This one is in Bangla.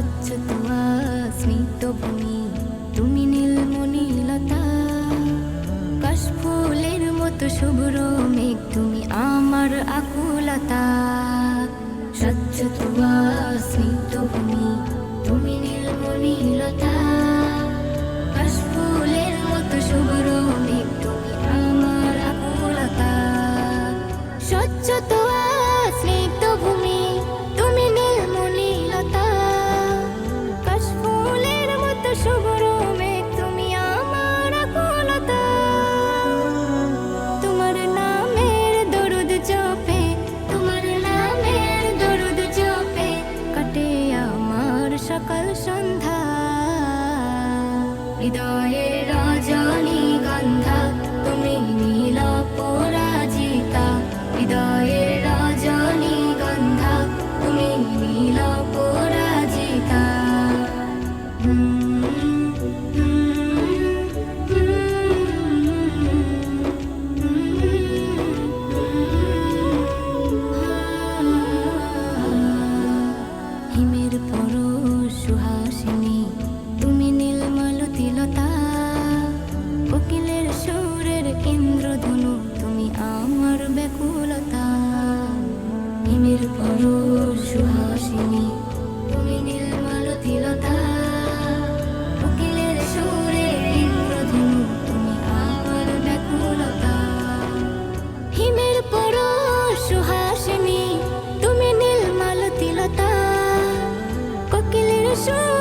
স্বচ্ছ তুয়া স্মিত ভূমি, তুমি নীলমণিলতা। কাশফুলের মতো শুভ্র মেঘ, তুমি আমার আকুলতা। স্বচ্ছ তুয়া স্মিত ভূমি, তুমি নীলমণিলতা। কাশফুলের মতো শুভ্র মেঘ, তুমি আমার আকুলতা। স্বচ্ছ তুয়া স্নিগ্ধ ভূমি, তুমি নীলমণিলতা। কাশফুলের মতো শুভ্র মেঘ, তুমি আমার আকুলতা। তোমার নামের দরুদ জপে, তোমার নামের দরুদ জপে কাটে আমার সকাল সন্ধ্যা। হৃদয়ের রজনীগন্ধা, তুমি নীল পরাজিতা। হৃদয়ের রজনীগন্ধা, তুমি নীল পরাজিতা। হিমের পরশ সুহাসিনী, তুমি নীলমালতিলতা। কোকিলের সুরের ইন্দ্রধনু, তুমি আমার ব্যাকুলতা। হিমের পরশ সুহাসিনী, তুমি নীলমালতিলতা। কোকিলের সুরের ইন্দ্রধনু, তুমি আমার ব্যাকুলতা। হিমের পরশ সুহাসিনী, তুমি নীলমালতিলতা। কোকিলের সুর